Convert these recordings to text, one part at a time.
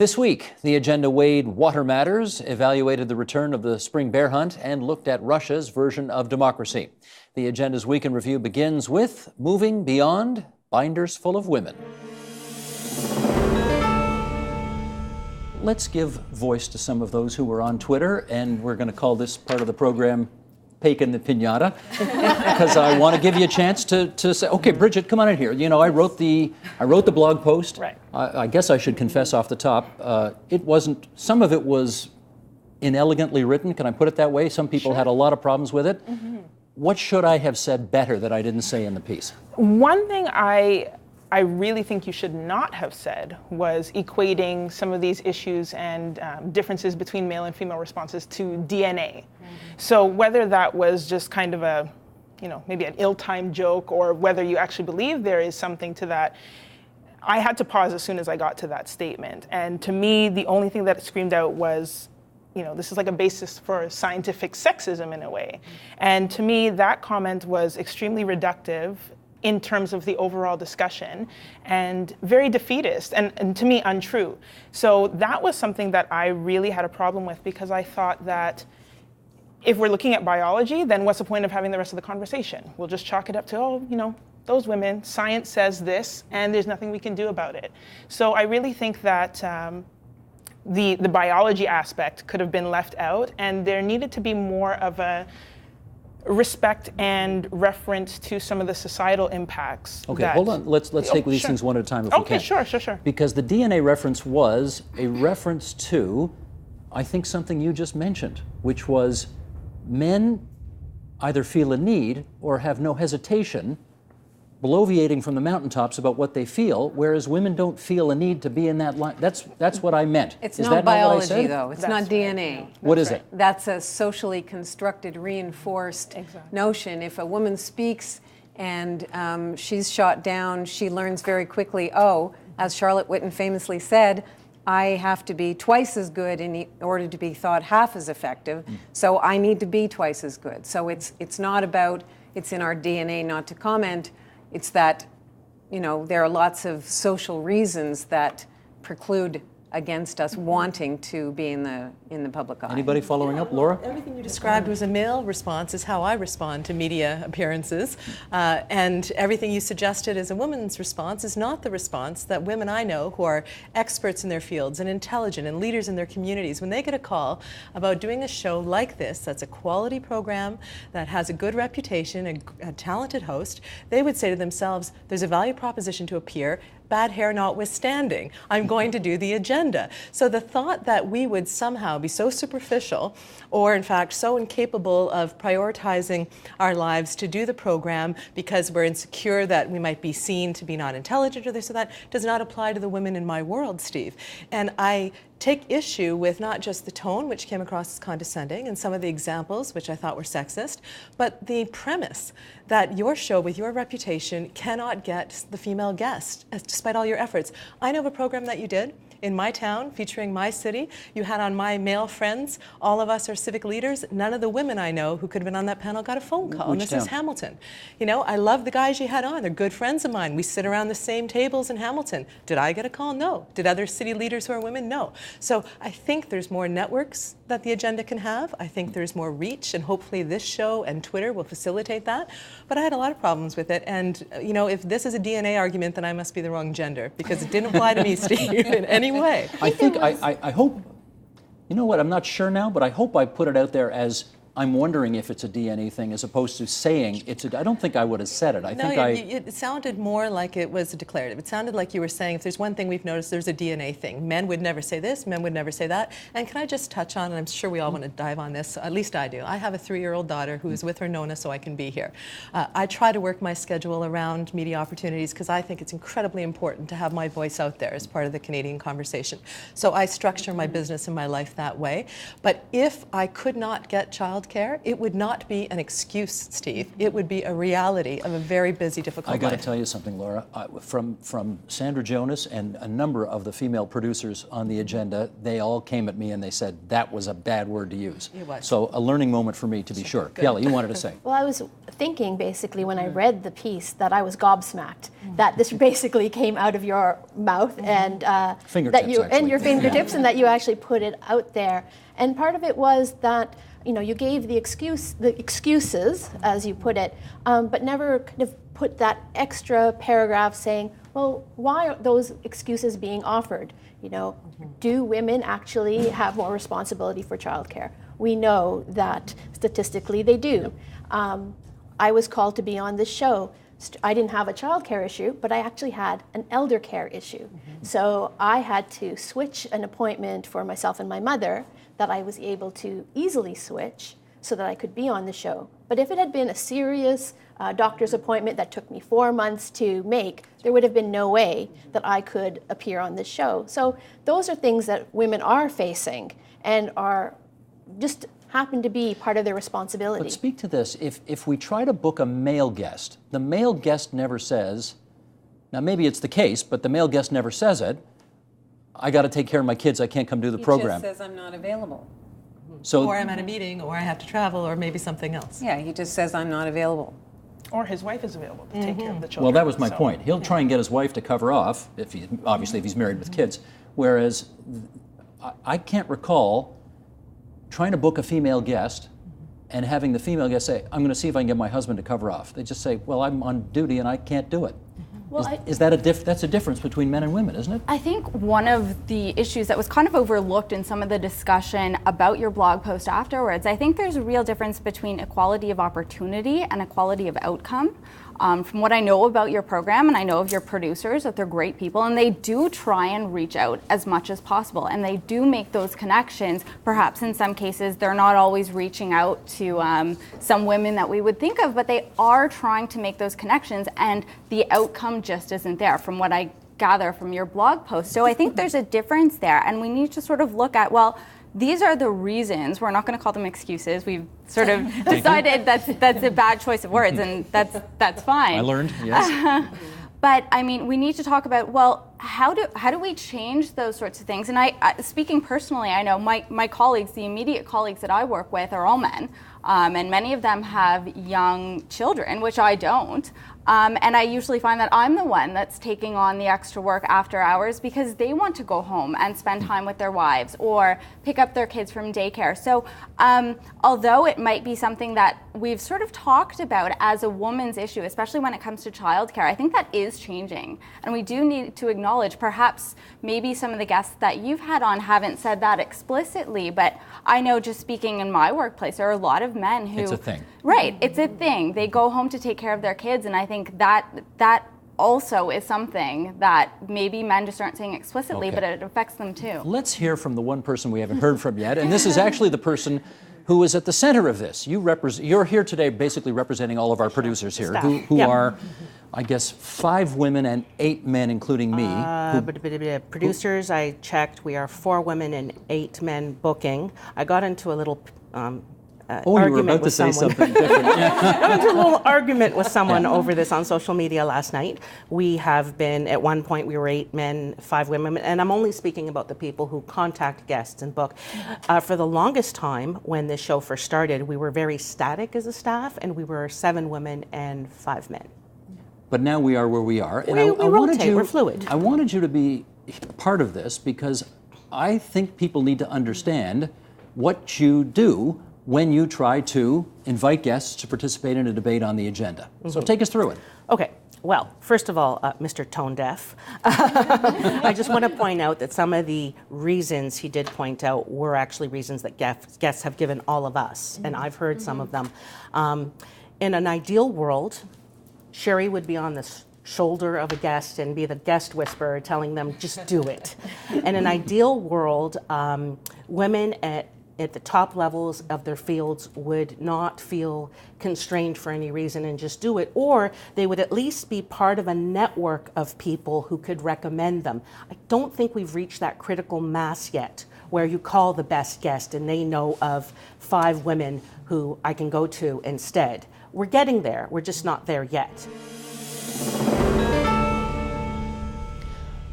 This week, the agenda weighed water matters, evaluated the return of the spring bear hunt, and looked at Russia's version of democracy. The agenda's week in review begins with moving beyond binders full of women. Let's give voice to some of those who were on Twitter, and we're going to call this part of the program Pekin the Pinata, because I want to give you a chance to say, okay, Bridget, come on in here. You know, I wrote the blog post. Right. I guess I should confess off the top, some of it was inelegantly written. Can I put it that way? Some people had a lot of problems with it. Mm-hmm. What should I have said better that I didn't say in the piece? One thing I really think you should not have said was equating some of these issues and differences between male and female responses to DNA. Mm-hmm. So whether that was just kind of a, maybe an ill-timed joke, or whether you actually believe there is something to that, I had to pause as soon as I got to that statement. And to me, the only thing that screamed out was, this is like a basis for scientific sexism in a way. And to me, that comment was extremely reductive in terms of the overall discussion, and very defeatist, and to me untrue. So that was something that I really had a problem with, because I thought that if we're looking at biology, then what's the point of having the rest of the conversation? We'll just chalk it up to, those women, science says this, and there's nothing we can do about it. So I really think that the biology aspect could have been left out, and there needed to be more of a respect and reference to some of the societal impacts. Okay, hold on. Let's take these things one at a time if we can. Okay, sure. Because the DNA reference was a reference to, I think, something you just mentioned, which was men either feel a need or have no hesitation bloviating from the mountaintops about what they feel, whereas women don't feel a need to be in that line. That's what I meant. It's Is not that biology, not what I said? though. It's not DNA. What is it? That's a socially constructed, reinforced notion. If a woman speaks and she's shot down, she learns very quickly, as Charlotte Whitten famously said, I have to be twice as good in order to be thought half as effective, so I need to be twice as good. So it's not about, it's in our DNA not to comment. It's that, there are lots of social reasons that preclude against us wanting to be in the public eye. Anybody following up? Laura? Everything you described was a male response, is how I respond to media appearances. And everything you suggested as a woman's response is not the response that women I know who are experts in their fields and intelligent and leaders in their communities, when they get a call about doing a show like this, that's a quality program, that has a good reputation, a talented host, they would say to themselves, there's a value proposition to appear, bad hair notwithstanding, I'm going to do the agenda. So the thought that we would somehow be so superficial, or in fact so incapable of prioritizing our lives to do the program because we're insecure that we might be seen to be not intelligent or this or that, does not apply to the women in my world, Steve. And I take issue with not just the tone, which came across as condescending, and some of the examples, which I thought were sexist, but the premise that your show, with your reputation, cannot get the female guest, despite all your efforts. I know of a program that you did in my town, featuring my city. You had on my male friends. All of us are civic leaders. None of the women I know who could have been on that panel got a phone call. And this is Hamilton. I love the guys you had on. They're good friends of mine. We sit around the same tables in Hamilton. Did I get a call? No. Did other city leaders who are women? No. So I think there's more networks that the agenda can have. I think there's more reach, and hopefully this show and Twitter will facilitate that. But I had a lot of problems with it. And, if this is a DNA argument, then I must be the wrong gender, because it didn't apply to me, Steve, in any way. I hope, I'm not sure now, but I hope I put it out there as I'm wondering if it's a DNA thing, as opposed to saying it's a. I don't think I would have said it. It sounded more like it was a declarative. It sounded like you were saying, if there's one thing we've noticed, there's a DNA thing. Men would never say this, men would never say that. And can I just touch on, and I'm sure we all want to dive on this, at least I do. I have a 3-year-old daughter who is with her Nona, so I can be here. I try to work my schedule around media opportunities because I think it's incredibly important to have my voice out there as part of the Canadian conversation. So I structure my business and my life that way. But if I could not get childcare, it would not be an excuse, Steve. It would be a reality of a very busy, difficult life. I got to tell you something, Laura. From Sandra Jonas and a number of the female producers on the agenda, they all came at me and they said that was a bad word to use. It was. So a learning moment for me, to be sure. Kelly, you wanted to say. Well, I was thinking basically when I read the piece that I was gobsmacked. that this basically came out of your mouth and Fingertips, that you and actually. your fingertips, and that you actually put it out there. And part of it was that you gave the excuses, as you put it, but never kind of put that extra paragraph saying, well, why are those excuses being offered? Do women actually have more responsibility for childcare? We know that statistically they do. I was called to be on this show. I didn't have a childcare issue, but I actually had an elder care issue. So I had to switch an appointment for myself and my mother that I was able to easily switch so that I could be on the show. But if it had been a serious doctor's appointment that took me 4 months to make, there would have been no way that I could appear on this show. So those are things that women are facing and are just happen to be part of their responsibility. But speak to this. If we try to book a male guest, the male guest never says, now maybe it's the case, but the male guest never says it, I got to take care of my kids, I can't come do the program. He just says, I'm not available. So, Or I'm at a meeting, or I have to travel, or maybe something else. Yeah, he just says, I'm not available. Or his wife is available to take care of the children. well, that was my So- point. He'll try and get his wife to cover off, if he's married with kids, whereas I can't recall trying to book a female guest and having the female guest say, I'm going to see if I can get my husband to cover off. They just say, well, I'm on duty and I can't do it. Well, Is that that's a difference between men and women, isn't it? I think one of the issues that was kind of overlooked in some of the discussion about your blog post afterwards, I think there's a real difference between equality of opportunity and equality of outcome. From what I know about your program, and I know of your producers, that they're great people, and they do try and reach out as much as possible, and they do make those connections. Perhaps in some cases, they're not always reaching out to some women that we would think of, but they are trying to make those connections, and the outcome just isn't there, from what I gather from your blog post. So I think there's a difference there, and we need to sort of look at, well, these are the reasons. We're not going to call them excuses. We've sort of decided that's a bad choice of words, and that's fine. I learned, yes. But I mean, we need to talk about, well, how do we change those sorts of things? And I speaking personally, I know my colleagues, the immediate colleagues that I work with, are all men, and many of them have young children, which I don't. And I usually find that I'm the one that's taking on the extra work after hours because they want to go home and spend time with their wives or pick up their kids from daycare. So although it might be something that we've sort of talked about as a woman's issue, especially when it comes to childcare, I think that is changing. And we do need to acknowledge, perhaps maybe some of the guests that you've had on haven't said that explicitly, but I know, just speaking in my workplace, there are a lot of men who... It's a thing. Right, it's a thing. They go home to take care of their kids, and I think that also is something that maybe men just aren't saying explicitly, Okay. but it affects them too. Let's hear from the one person we haven't heard from yet, and this is actually the person who is at the center of this. You're here today basically representing all of our producers here, who Yep. are, I guess, 5 women and 8 men, including me. Producers, I checked, we are 4 women and 8 men booking. I got into a little Oh, you were argument about to with say someone. something different. Yeah. I got into a little argument with someone over this on social media last night. We have been, at one point, we were 8 men, 5 women, and I'm only speaking about the people who contact guests and book. For the longest time, when this show first started, we were very static as a staff, and we were 7 women and 5 men. But now we are where we are. And We wanted rotate, you, we're fluid. I wanted you to be part of this because I think people need to understand what you do when you try to invite guests to participate in a debate on the agenda. So take us through it. Okay. Well, first of all, Mr. Tone Deaf, I just want to point out that some of the reasons he did point out were actually reasons that guests have given all of us, and I've heard some of them. In an ideal world, Sherry would be on the shoulder of a guest and be the guest whisperer telling them, just do it. In an ideal world, women at the top levels of their fields would not feel constrained for any reason and just do it, or they would at least be part of a network of people who could recommend them. I don't think we've reached that critical mass yet where you call the best guest and they know of 5 women who I can go to instead. We're getting there, we're just not there yet.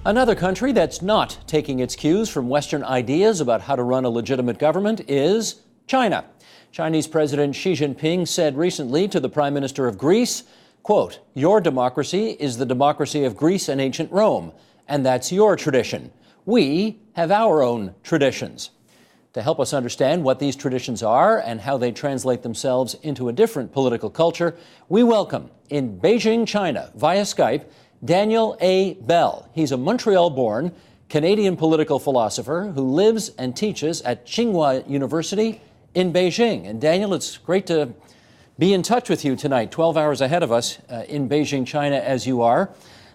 Another country that's not taking its cues from Western ideas about how to run a legitimate government is China. Chinese President Xi Jinping said recently to the Prime Minister of Greece, Quote, "Your democracy is the democracy of Greece and ancient Rome, and that's your tradition. We have our own traditions." To help us understand what these traditions are and how they translate themselves into a different political culture, we welcome, in Beijing, China, via Skype, Daniel A. Bell. He's a Montreal-born Canadian political philosopher who lives and teaches at Tsinghua University in Beijing. And Daniel, it's great to be in touch with you tonight, 12 hours ahead of us in Beijing, China, as you are.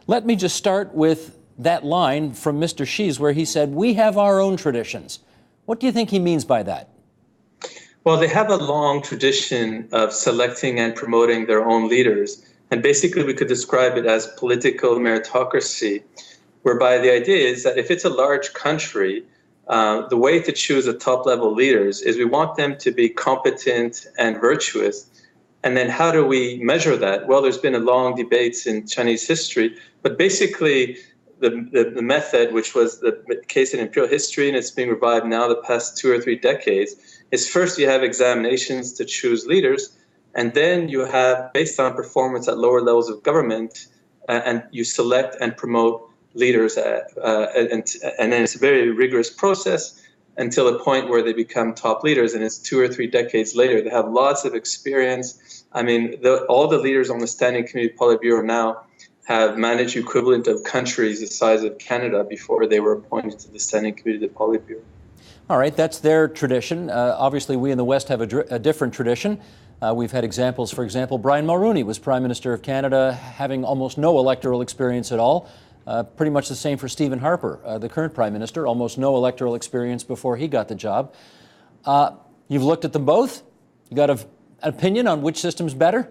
Let me just start with that line from Mr. Xi's where he said, "We have our own traditions." What do you think he means by that? Well, they have a long tradition of selecting and promoting their own leaders. And basically, we could describe it as political meritocracy, whereby the idea is that if it's a large country, the way to choose the top-level leaders is we want them to be competent and virtuous. And then how do we measure that? Well, there's been a long debate in Chinese history, but basically, the method, which was the case in imperial history, and it's being revived now the past 2 or 3 decades, is first you have examinations to choose leaders, and then you have, based on performance at lower levels of government, and you select and promote leaders, and then it's a very rigorous process until a point where they become top leaders, and it's 2 or 3 decades later. They have lots of experience. I mean, all the leaders on the Standing Committee Politburo now have managed equivalent of countries the size of Canada before they were appointed to the Standing Committee of the Politburo. All right, that's their tradition. Obviously, we in the West have a different tradition. We've had examples, for example, Brian Mulroney was Prime Minister of Canada, having almost no electoral experience at all. Pretty much the same for Stephen Harper, the current Prime Minister, almost no electoral experience before he got the job. You've looked at them both? You got an opinion on which system's better?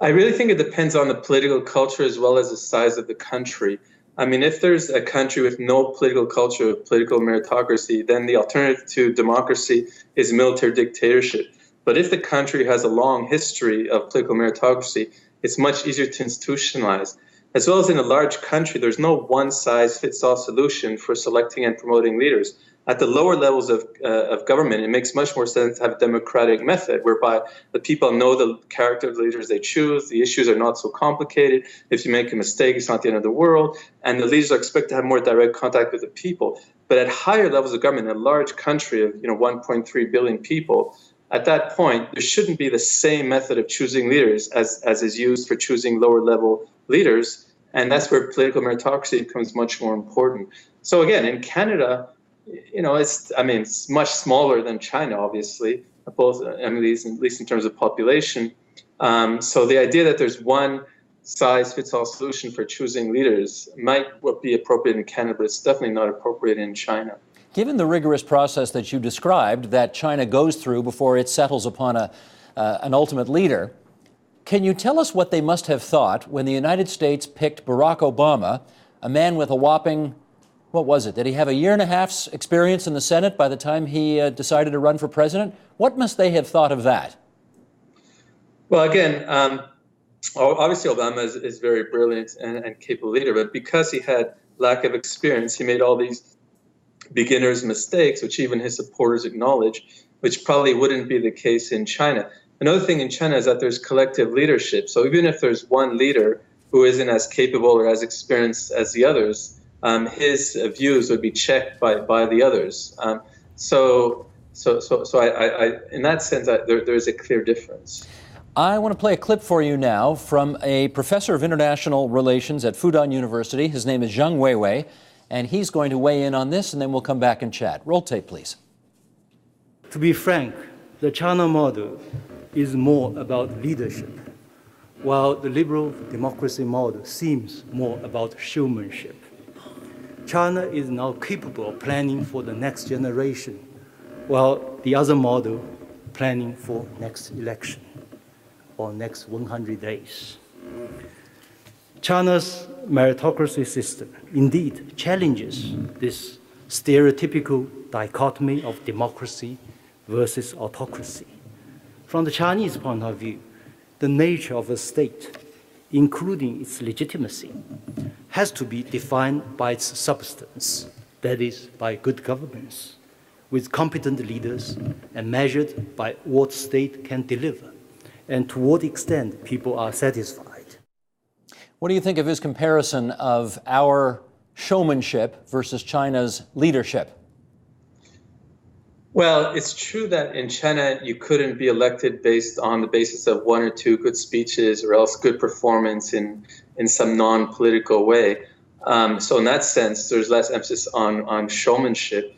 I really think it depends on the political culture as well as the size of the country. I mean, if there's a country with no political culture, political meritocracy, then the alternative to democracy is military dictatorship. But if the country has a long history of political meritocracy, it's much easier to institutionalize. As well as in a large country, there's no one-size-fits-all solution for selecting and promoting leaders. At the lower levels of government, it makes much more sense to have a democratic method whereby the people know the character of the leaders they choose, the issues are not so complicated, if you make a mistake, it's not the end of the world, and the leaders are expected to have more direct contact with the people. But at higher levels of government, in a large country of 1.3 billion people, at that point, there shouldn't be the same method of choosing leaders as is used for choosing lower-level leaders, and that's where political meritocracy becomes much more important. So again, in Canada, it's much smaller than China, obviously, at least in terms of population. So the idea that there's one size-fits-all solution for choosing leaders might be appropriate in Canada, but it's definitely not appropriate in China. Given the rigorous process that you described that China goes through before it settles upon an ultimate leader, can you tell us what they must have thought when the United States picked Barack Obama, a man with a whopping, what was it? Did he have a year and a half's experience in the Senate by the time he decided to run for president? What must they have thought of that? Well, again, obviously Obama is very brilliant and capable leader, but because he had lack of experience, he made all these beginner's mistakes, which even his supporters acknowledge, which probably wouldn't be the case in China. Another thing in China is that there's collective leadership. So even if there's one leader who isn't as capable or as experienced as the others, his views would be checked by the others. So in that sense, there's a clear difference. I want to play a clip for you now from a professor of international relations at Fudan University. His name is Zhang Weiwei, and he's going to weigh in on this, and then we'll come back and chat. Roll tape, please. To be frank, the China model is more about leadership, while the liberal democracy model seems more about showmanship. China is now capable of planning for the next generation, while the other model planning for next election or next 100 days. China's meritocracy system indeed challenges this stereotypical dichotomy of democracy versus autocracy. From the Chinese point of view, the nature of a state, including its legitimacy, has to be defined by its substance, that is, by good governance, with competent leaders and measured by what state can deliver, and to what extent people are satisfied. What do you think of his comparison of our showmanship versus China's leadership? Well, it's true that in China you couldn't be elected based on the basis of one or two good speeches or else good performance in some non-political way. So in that sense, there's less emphasis on showmanship.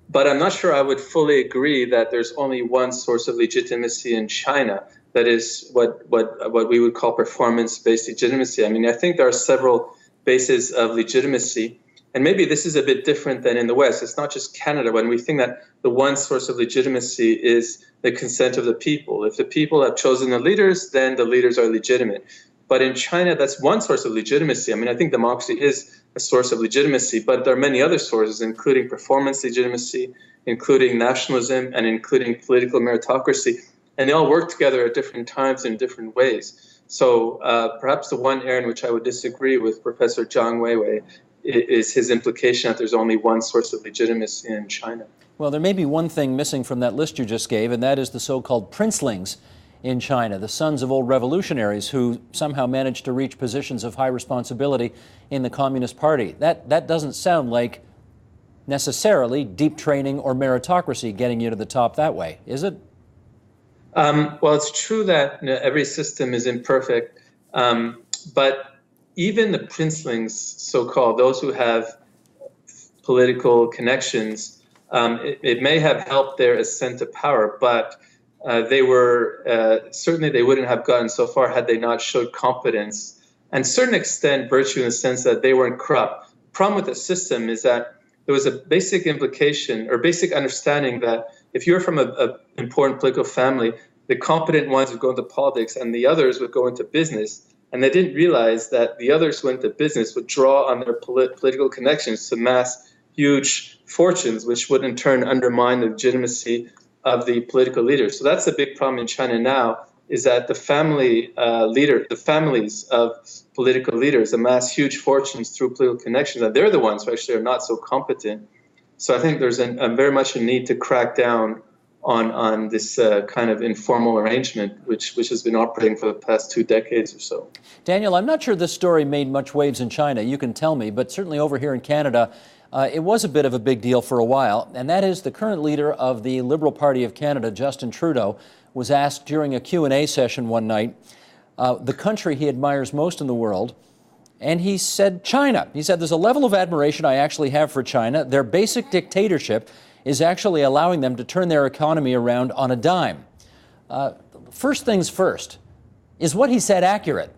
But I'm not sure I would fully agree that there's only one source of legitimacy in China. That is what we would call performance-based legitimacy. I mean, I think there are several bases of legitimacy. And maybe this is a bit different than in the West. It's not just Canada when we think that the one source of legitimacy is the consent of the people. If the people have chosen the leaders, then the leaders are legitimate. But in China, that's one source of legitimacy. I mean, I think democracy is a source of legitimacy, but there are many other sources, including performance legitimacy, including nationalism, and including political meritocracy. And they all work together at different times in different ways. So perhaps the one area in which I would disagree with Professor Zhang Weiwei is his implication that there's only one source of legitimacy in China. Well, there may be one thing missing from that list you just gave, and that is the so-called princelings in China, the sons of old revolutionaries who somehow managed to reach positions of high responsibility in the Communist Party. That doesn't sound like necessarily deep training or meritocracy getting you to the top that way, is it? Well, it's true that every system is imperfect, but even the princelings, so-called, those who have political connections, it may have helped their ascent to power, but they were certainly they wouldn't have gotten so far had they not showed competence and to a certain extent virtue in the sense that they weren't corrupt. The problem with the system is that there was a basic implication or basic understanding that if you're from an important political family, the competent ones would go into politics and the others would go into business. And they didn't realize that the others who went into business would draw on their political connections to amass huge fortunes, which would in turn undermine the legitimacy of the political leaders. So that's a big problem in China now, is that the families of political leaders amass huge fortunes through political connections, and they're the ones who actually are not so competent. So I think there's very much a need to crack down on this kind of informal arrangement, which has been operating for the past 2 decades or so. Daniel, I'm not sure this story made much waves in China, you can tell me, but certainly over here in Canada, it was a bit of a big deal for a while, and that is the current leader of the Liberal Party of Canada, Justin Trudeau, was asked during a Q&A session one night the country he admires most in the world, and he said China. He said, there's a level of admiration I actually have for China. Their basic dictatorship is actually allowing them to turn their economy around on a dime. First things first, is what he said accurate?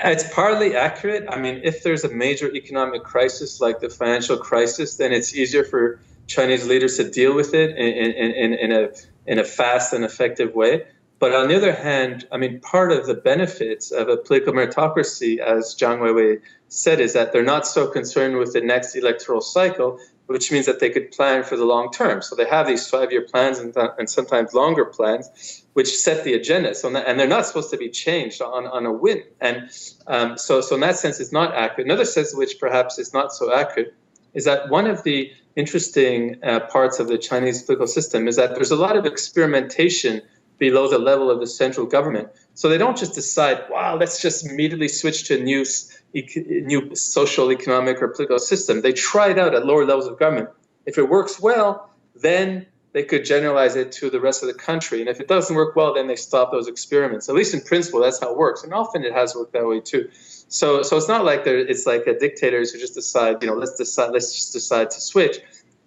It's partly accurate. I mean, if there's a major economic crisis like the financial crisis, then it's easier for Chinese leaders to deal with it in a fast and effective way. But on the other hand, I mean, part of the benefits of a political meritocracy, as Zhang Weiwei said, is that they're not so concerned with the next electoral cycle, which means that they could plan for the long term. So they have these 5-year plans and sometimes longer plans, which set the agenda. And they're not supposed to be changed on a whim. And so in that sense, it's not accurate. Another sense which perhaps is not so accurate is that one of the interesting parts of the Chinese political system is that there's a lot of experimentation below the level of the central government. So they don't just decide, wow, let's just immediately switch to a new social, economic, or political system. They try it out at lower levels of government. If it works well, then they could generalize it to the rest of the country. And if it doesn't work well, then they stop those experiments. At least in principle, that's how it works. And often it has worked that way too. So it's not like it's like dictators who just decide, let's just decide to switch.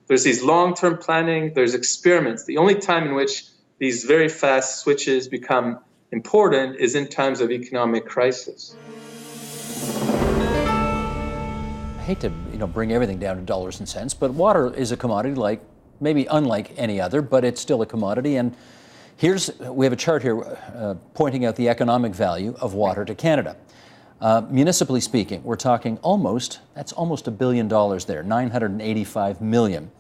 There's these long-term planning, there's experiments. The only time in which these very fast switches become important is in times of economic crisis. I hate to bring everything down to dollars and cents, but water is a commodity maybe unlike any other, but it's still a commodity. And we have a chart here pointing out the economic value of water to Canada. Municipally speaking, we're talking that's almost $1 billion there, $985 million.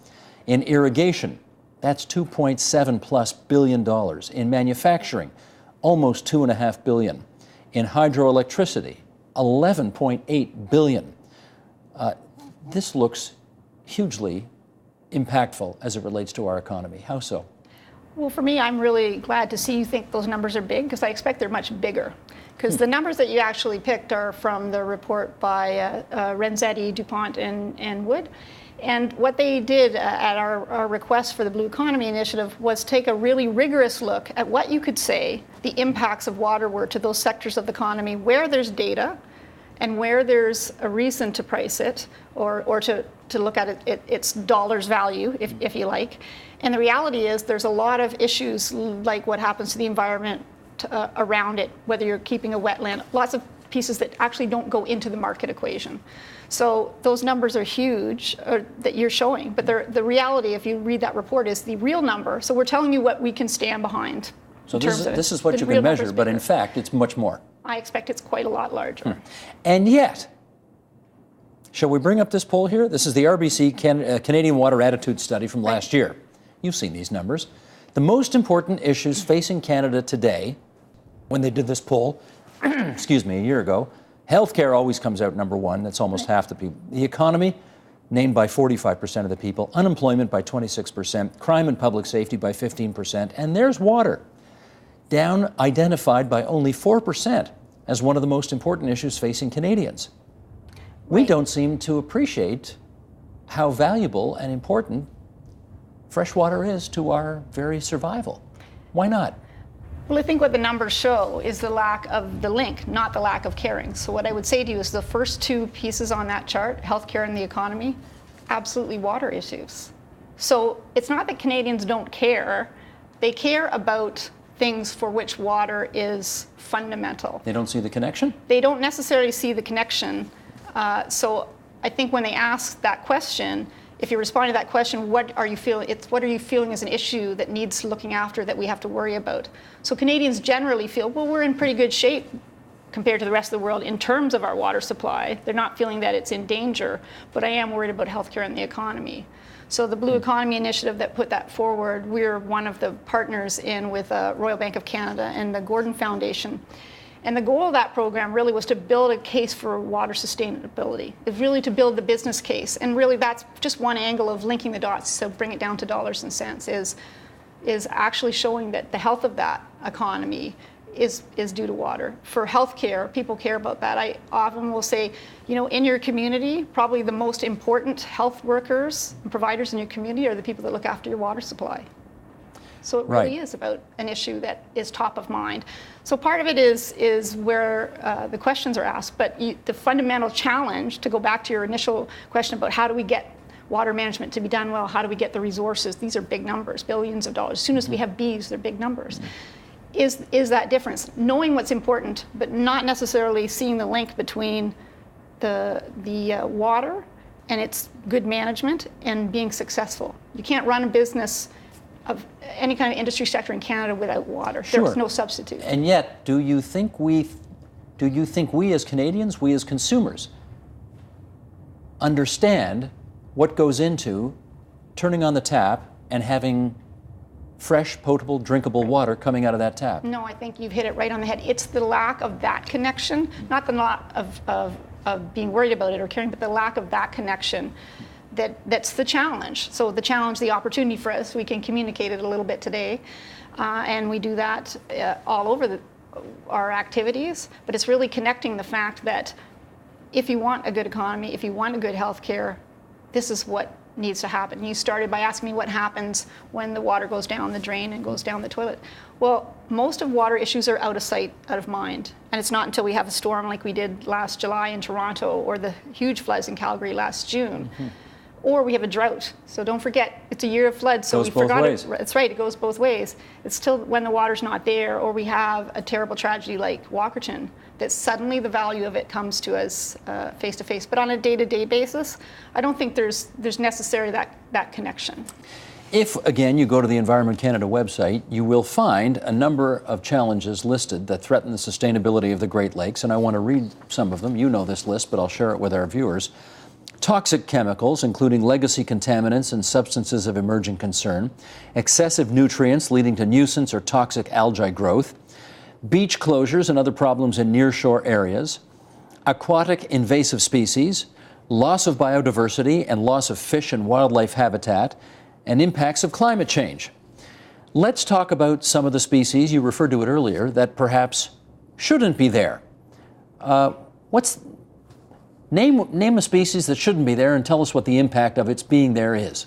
In irrigation, that's $2.7+ billion. In manufacturing, almost $2.5 billion. In hydroelectricity, $11.8 billion. This looks hugely impactful as it relates to our economy. How so? Well, for me, I'm really glad to see you think those numbers are big, because I expect they're much bigger. Because the numbers that you actually picked are from the report by Renzetti, DuPont, and Wood. And what they did at our request for the Blue Economy Initiative was take a really rigorous look at what you could say the impacts of water were to those sectors of the economy where there's data and where there's a reason to price it, or to look at its dollars value, if you like. And the reality is there's a lot of issues like what happens to the environment around it, whether you're keeping a wetland, lots of pieces that actually don't go into the market equation. So those numbers are huge that you're showing, but the reality, if you read that report, is the real number. So we're telling you what we can stand behind. So this is what you can measure, but in fact, it's much more. I expect it's quite a lot larger. And yet, shall we bring up this poll here? This is the RBC Canadian Water Attitude Study from last year. You've seen these numbers. The most important issues facing Canada today, when they did this poll, excuse me, a year ago, healthcare always comes out number one. That's almost half the people. The economy, named by 45% of the people. Unemployment by 26%. Crime and public safety by 15%. And there's water, down identified by only 4% as one of the most important issues facing Canadians. We don't seem to appreciate how valuable and important fresh water is to our very survival. Why not? Well, I think what the numbers show is the lack of the link, not the lack of caring. So what I would say to you is the first two pieces on that chart, healthcare and the economy, absolutely water issues. So it's not that Canadians don't care. They care about things for which water is fundamental. They don't see the connection? They don't necessarily see the connection. So I think when they ask that question, if you respond to that question, what are you feeling? What are you feeling is an issue that needs looking after, that we have to worry about? So Canadians generally feel, well, we're in pretty good shape compared to the rest of the world in terms of our water supply. They're not feeling that it's in danger, but I am worried about healthcare and the economy. So the Blue Economy Initiative that put that forward, we're one of the partners in with Royal Bank of Canada and the Gordon Foundation. And the goal of that program really was to build a case for water sustainability. It's really to build the business case. And really that's just one angle of linking the dots, so bring it down to dollars and cents, is actually showing that the health of that economy is due to water. For healthcare, people care about that. I often will say, you know, in your community, probably the most important health workers and providers in your community are the people that look after your water supply. So it really is about an issue that is top of mind. So part of it is where the questions are asked, but the fundamental challenge, to go back to your initial question about how do we get water management to be done well, how do we get the resources, these are big numbers, billions of dollars. As soon as we have Bs, they're big numbers. Is that difference, knowing what's important, but not necessarily seeing the link between the water and its good management and being successful. You can't run a business of any kind of industry sector in Canada without water. Sure. There's no substitute. And yet, do you think we as Canadians, we as consumers, understand what goes into turning on the tap and having fresh, potable, drinkable water coming out of that tap? No, I think you've hit it right on the head. It's the lack of that connection, not the lack of being worried about it or caring, but the lack of that connection. That's the challenge. So the challenge, the opportunity for us, we can communicate it a little bit today, and we do that all over our activities, but it's really connecting the fact that if you want a good economy, if you want a good healthcare, this is what needs to happen. You started by asking me what happens when the water goes down the drain and goes down the toilet. Well, most of water issues are out of sight, out of mind. And it's not until we have a storm like we did last July in Toronto, or the huge floods in Calgary last June, or we have a drought. So don't forget, it's a year of floods, so we forgot it. That's right, it goes both ways. It's still when the water's not there, or we have a terrible tragedy like Walkerton, that suddenly the value of it comes to us face to face. But on a day-to-day basis, I don't think there's necessarily that connection. If, again, you go to the Environment Canada website, you will find a number of challenges listed that threaten the sustainability of the Great Lakes, and I want to read some of them. You know this list, but I'll share it with our viewers. Toxic chemicals, including legacy contaminants and substances of emerging concern, excessive nutrients leading to nuisance or toxic algae growth, beach closures and other problems in nearshore areas, aquatic invasive species, loss of biodiversity and loss of fish and wildlife habitat, and impacts of climate change. Let's talk about some of the species, you referred to it earlier, that perhaps shouldn't be there. Name a species that shouldn't be there and tell us what the impact of its being there is.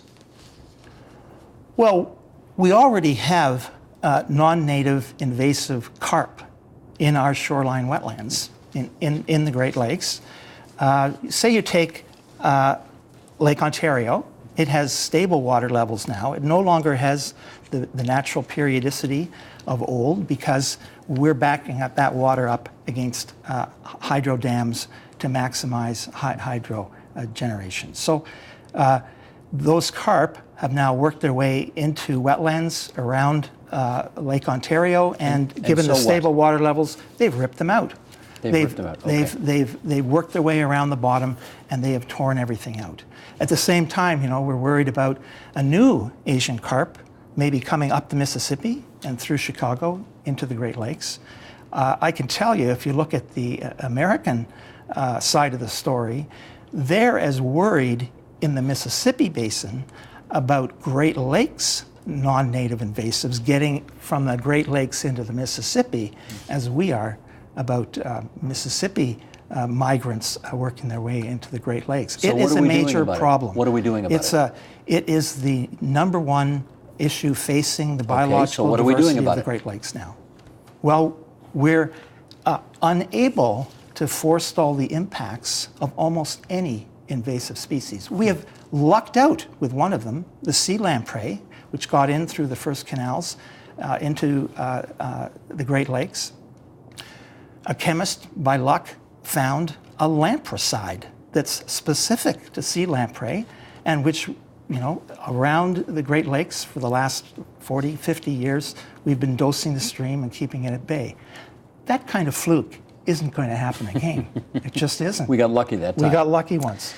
Well, we already have non-native invasive carp in our shoreline wetlands in the Great Lakes. Say you take Lake Ontario. It has stable water levels now. It no longer has the natural periodicity of old because we're backing up that water up against hydro dams to maximize hydro generation. So those carp have now worked their way into wetlands around Lake Ontario, and given the stable water levels, they've ripped them out. They've worked their way around the bottom, and they have torn everything out. At the same time, we're worried about a new Asian carp maybe coming up the Mississippi and through Chicago into the Great Lakes. I can tell you, if you look at the American side of the story, they're as worried in the Mississippi Basin about Great Lakes non-native invasives getting from the Great Lakes into the Mississippi as we are about Mississippi migrants working their way into the Great Lakes. So it is a major problem. What are we doing about it? It is the number one issue facing the biological diversity of the Great Lakes now. Well, we're unable to forestall the impacts of almost any invasive species. We have lucked out with one of them, the sea lamprey, which got in through the first canals into the Great Lakes. A chemist, by luck, found a lampricide that's specific to sea lamprey, and which, around the Great Lakes for the last 40, 50 years, we've been dosing the stream and keeping it at bay. That kind of fluke isn't going to happen again. It just isn't. We got lucky that time. We got lucky once.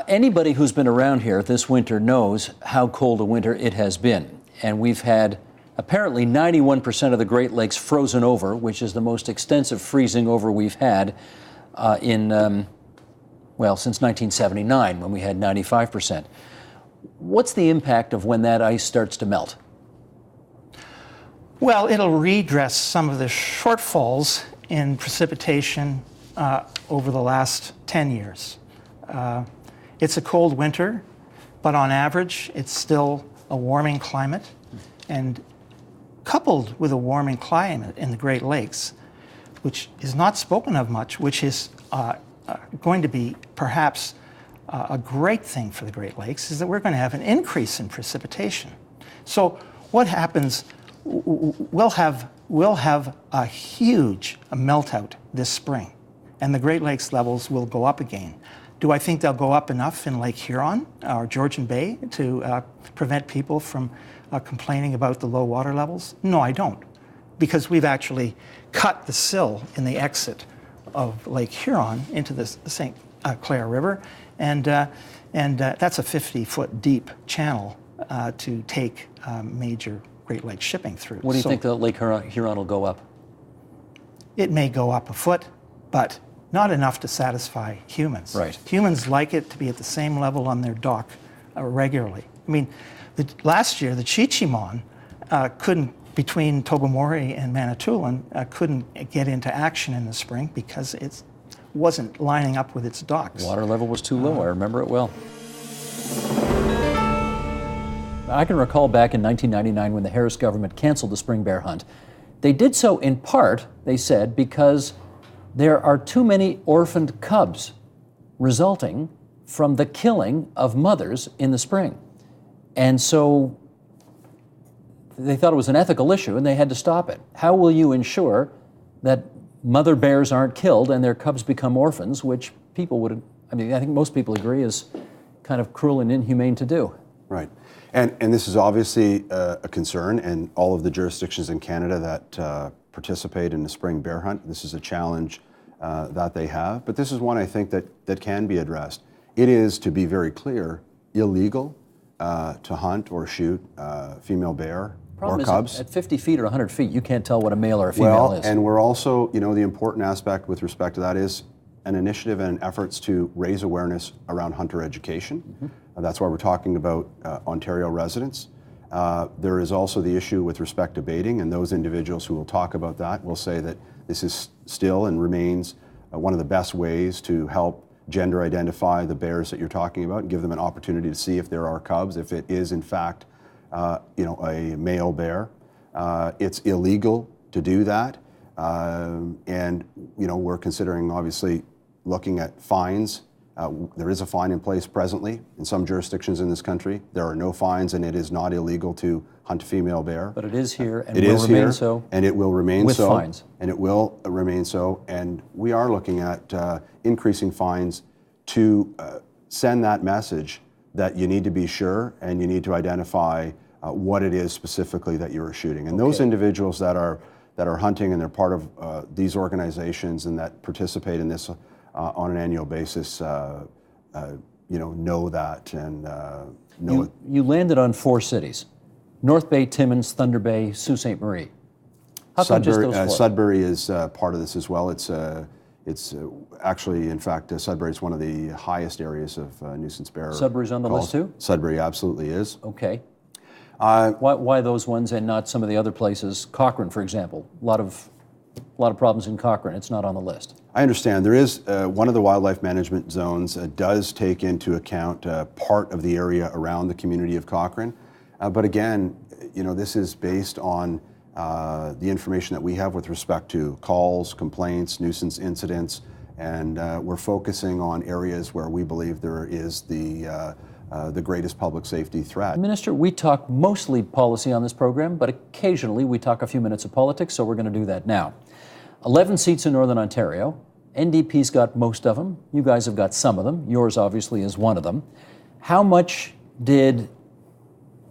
Anybody who's been around here this winter knows how cold a winter it has been. And we've had apparently 91% of the Great Lakes frozen over, which is the most extensive freezing over we've had since 1979, when we had 95%. What's the impact of when that ice starts to melt? Well, it'll redress some of the shortfalls in precipitation over the last 10 years. It's a cold winter, but on average, it's still a warming climate. And coupled with a warming climate in the Great Lakes, which is not spoken of much, which is going to be perhaps a great thing for the Great Lakes, is that we're going to have an increase in precipitation. So what happens, we'll have a huge melt-out this spring, and the Great Lakes levels will go up again. Do I think they'll go up enough in Lake Huron or Georgian Bay to prevent people from complaining about the low water levels? No, I don't, because we've actually cut the sill in the exit of Lake Huron into the St. Clair River, and that's a 50-foot deep channel to take major Great Lakes shipping through. What do you think the Lake Huron will go up? It may go up a foot, but not enough to satisfy humans. Right. Humans like it to be at the same level on their dock regularly. I mean, last year, the Chi-Chi-Mon between Tobermory and Manitoulin, couldn't get into action in the spring because it wasn't lining up with its docks. Water level was too low, I remember it well. I can recall back in 1999 when the Harris government canceled the spring bear hunt. They did so in part, they said, because there are too many orphaned cubs resulting from the killing of mothers in the spring. And so they thought it was an ethical issue and they had to stop it. How will you ensure that mother bears aren't killed and their cubs become orphans, which people would, I think most people agree is kind of cruel and inhumane to do. Right. And this is obviously a concern, and all of the jurisdictions in Canada that participate in the spring bear hunt, this is a challenge that they have. But this is one I think that can be addressed. It is, to be very clear, illegal to hunt or shoot female bear or cubs. At 50 feet or 100 feet, you can't tell what a male or a female is. And we're also, the important aspect with respect to that is an initiative and efforts to raise awareness around hunter education. Mm-hmm. That's why we're talking about Ontario residents. There is also the issue with respect to baiting, and those individuals who will talk about that will say that this is still and remains one of the best ways to help gender identify the bears that you're talking about and give them an opportunity to see if there are cubs, if it is in fact a male bear. It's illegal to do that, and we're considering obviously looking at fines. There is a fine in place presently in some jurisdictions in this country. There are no fines, and it is not illegal to hunt a female bear. But it is here, and it will is remain here, so. and it will remain with so. fines. And it will remain so. And we are looking at increasing fines to send that message that you need to be sure and you need to identify what it is specifically that you are shooting. And those individuals that are hunting and they're part of these organizations and that participate in this on an annual basis, know that and know it. You landed on 4 cities: North Bay, Timmins, Thunder Bay, Sault Ste. Marie. How come just those 4? Sudbury is part of this as well. It's actually, in fact, Sudbury is one of the highest areas of nuisance bear. Sudbury's on the list too? Sudbury absolutely is. Okay. Why those ones and not some of the other places? Cochrane, for example, a lot of problems in Cochrane. It's not on the list. I understand. There is one of the wildlife management zones does take into account part of the area around the community of Cochrane. But again, this is based on the information that we have with respect to calls, complaints, nuisance incidents, and we're focusing on areas where we believe there is the greatest public safety threat. Minister, we talk mostly policy on this program, but occasionally we talk a few minutes of politics, so we're going to do that now. 11 seats in Northern Ontario. NDP's got most of them. You guys have got some of them. Yours obviously is one of them. How much did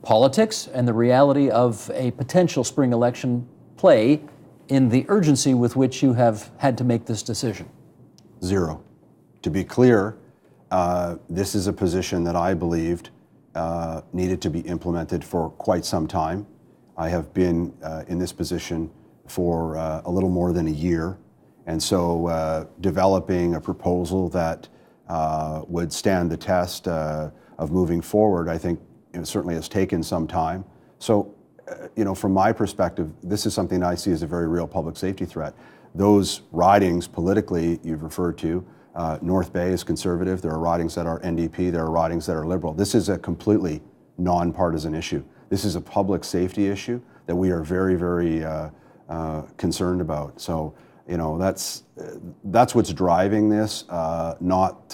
politics and the reality of a potential spring election play in the urgency with which you have had to make this decision? 0. To be clear, this is a position that I believed needed to be implemented for quite some time. I have been in this position for a little more than a year, and so developing a proposal that would stand the test of moving forward, I think certainly has taken some time. So, from my perspective, this is something I see as a very real public safety threat. Those ridings politically you've referred to, North Bay is conservative, there are ridings that are NDP, there are ridings that are Liberal. This is a completely nonpartisan issue. This is a public safety issue that we are very, very concerned about. So, that's what's driving this, not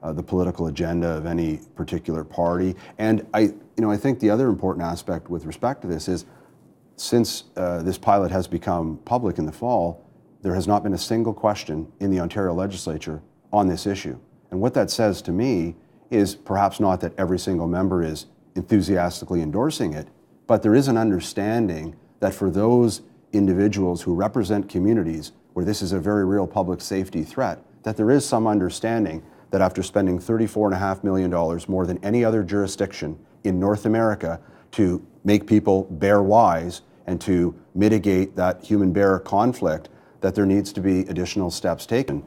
the political agenda of any particular party. And I think the other important aspect with respect to this is, since this pilot has become public in the fall, there has not been a single question in the Ontario legislature on this issue. And what that says to me is perhaps not that every single member is enthusiastically endorsing it, but there is an understanding that for those individuals who represent communities where this is a very real public safety threat, that there is some understanding that after spending $34.5 million more than any other jurisdiction in North America to make people bear wise and to mitigate that human-bear conflict, that there needs to be additional steps taken.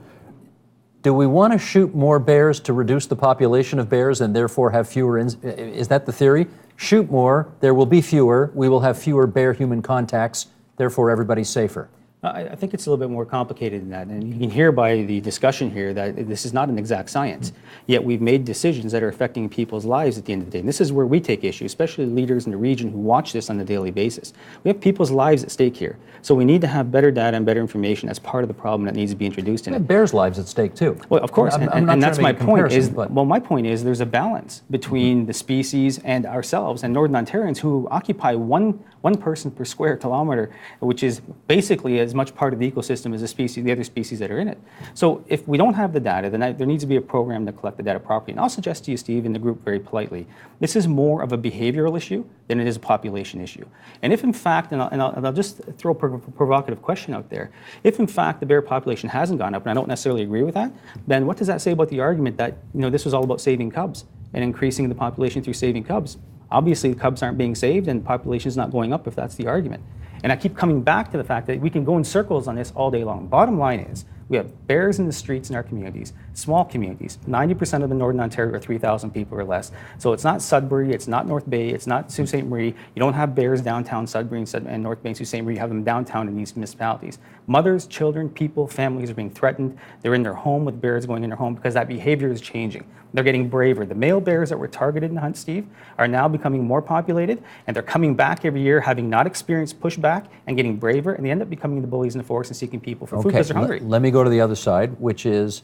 Do we want to shoot more bears to reduce the population of bears and therefore have fewer, is that the theory? Shoot more, there will be fewer, we will have fewer bear-human contacts, therefore everybody's safer. I think it's a little bit more complicated than that, and you can hear by the discussion here that this is not an exact science, yet we've made decisions that are affecting people's lives at the end of the day. And this is where we take issue, especially leaders in the region who watch this on a daily basis. We have people's lives at stake here, so we need to have better data and better information as part of the problem that needs to be introduced in it. Bears' lives at stake too. Well, of course, and that's my point. My point is there's a balance between the species and ourselves and Northern Ontarians who occupy one person per square kilometer, which is basically as much part of the ecosystem as the other species that are in it. So if we don't have the data, then there needs to be a program to collect the data properly. And I'll suggest to you, Steve, in the group very politely, this is more of a behavioral issue than it is a population issue. And if in fact, and I'll just throw a provocative question out there, if in fact the bear population hasn't gone up, and I don't necessarily agree with that, then what does that say about the argument that this was all about saving cubs and increasing the population through saving cubs? Obviously, the cubs aren't being saved and the population is not going up if that's the argument. And I keep coming back to the fact that we can go in circles on this all day long. Bottom line is, We have bears in the streets in our communities, small communities. 90% of them in Northern Ontario are 3,000 people or less. So it's not Sudbury, it's not North Bay, it's not Sault Ste. Marie. You don't have bears downtown Sudbury and North Bay and Sault Ste. Marie. You have them downtown in these municipalities. Mothers, children, people, families are being threatened. They're in their home with bears going in their home because that behavior is changing. They're getting braver. The male bears that were targeted in the hunt, Steve, are now becoming more populated, and they're coming back every year, having not experienced pushback and getting braver, and they end up becoming the bullies in the forest and seeking people for food because they're hungry. Let me go to the other side, which is,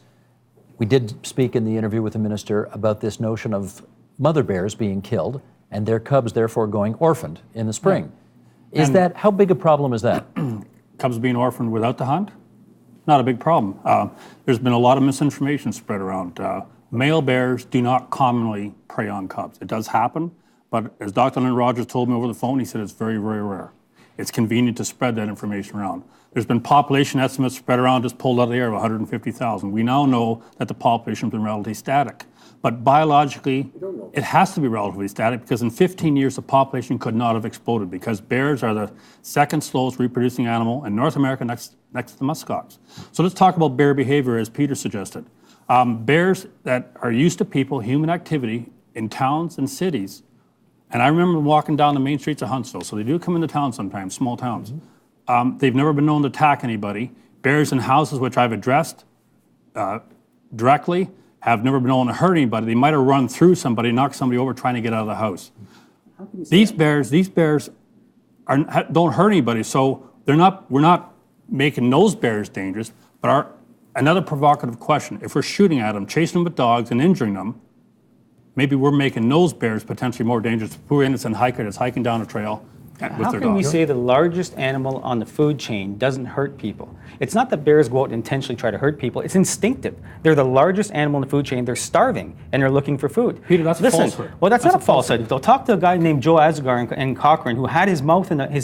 we did speak in the interview with the minister about this notion of mother bears being killed and their cubs therefore going orphaned in the spring. How big a problem is that? Cubs being orphaned without the hunt? Not a big problem. There's been a lot of misinformation spread around. Male bears do not commonly prey on cubs. It does happen, but as Dr. Lynn Rogers told me over the phone, he said it's very, very rare. It's convenient to spread that information around. There's been population estimates spread around, just pulled out of the air, of 150,000. We now know that the population has been relatively static. But biologically, it has to be relatively static because in 15 years, the population could not have exploded because bears are the second slowest reproducing animal in North America next to the muskox. So let's talk about bear behavior as Peter suggested. Bears that are used to people, human activity in towns and cities, and I remember walking down the main streets of Huntsville, so they do come into town sometimes, small towns. They've never been known to attack anybody. Bears in houses, which I've addressed directly, have never been known to hurt anybody. They might have run through somebody, knocked somebody over trying to get out of the house. These bears don't hurt anybody, so we're not making those bears dangerous, but another provocative question, if we're shooting at them, chasing them with dogs and injuring them, maybe we're making those bears potentially more dangerous. Poor innocent hiker that's hiking down a trail with their dog. How can we say the largest animal on the food chain doesn't hurt people? It's not that bears go out and intentionally try to hurt people. It's instinctive. They're the largest animal in the food chain. They're starving, and they're looking for food. Peter, that's a falsehood. Well, that's not a falsehood. They'll talk to a guy named Joe Azagar in Cochrane who had his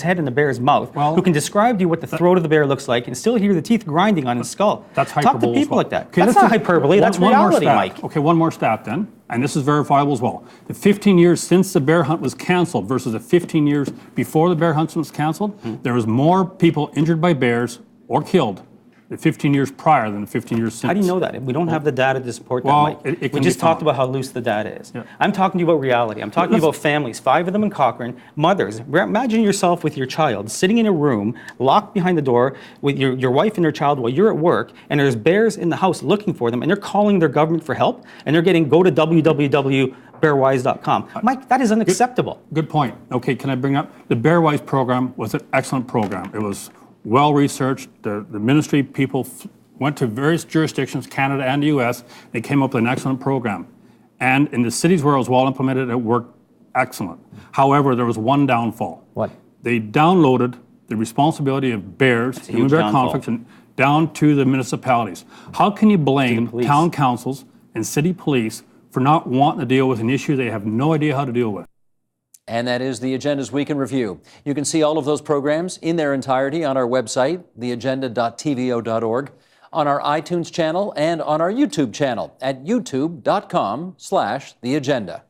head in the bear's mouth, who can describe to you what the throat of the bear looks like and still hear the teeth grinding on his skull. That's hyperbole. Talk to people like that. Okay, that's not hyperbole. That's reality, Mike. Okay, one more stat then, and this is verifiable as well. The 15 years since the bear hunt was canceled versus the 15 years before the bear hunt was canceled, there was more people injured by bears or killed the 15 years prior than the 15 years since. How do you know that? We don't have the data to support that, Mike. We just talked about how loose the data is. Yeah. I'm talking to you about reality. I'm talking to you about families, 5 of them in Cochrane, mothers. Imagine yourself with your child sitting in a room, locked behind the door with your wife and your child while you're at work, and there's bears in the house looking for them, and they're calling their government for help, and they're getting go to www.bearwise.com. Mike, that is unacceptable. Good point. Okay, can I bring up the Bearwise program was an excellent program. It was well researched. The ministry people went to various jurisdictions, Canada and the US. They came up with an excellent program. And in the cities where it was well implemented, it worked excellent. However, there was one downfall. What? They downloaded the responsibility of bears, human-bear conflicts, and down to the municipalities. How can you blame town councils and city police for not wanting to deal with an issue they have no idea how to deal with? And that is the Agenda's Week in Review. You can see all of those programs in their entirety on our website, theagenda.tvo.org, on our iTunes channel, and on our YouTube channel at youtube.com/theagenda.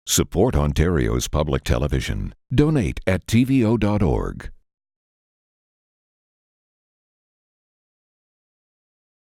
Support Ontario's public television. Donate at tvo.org.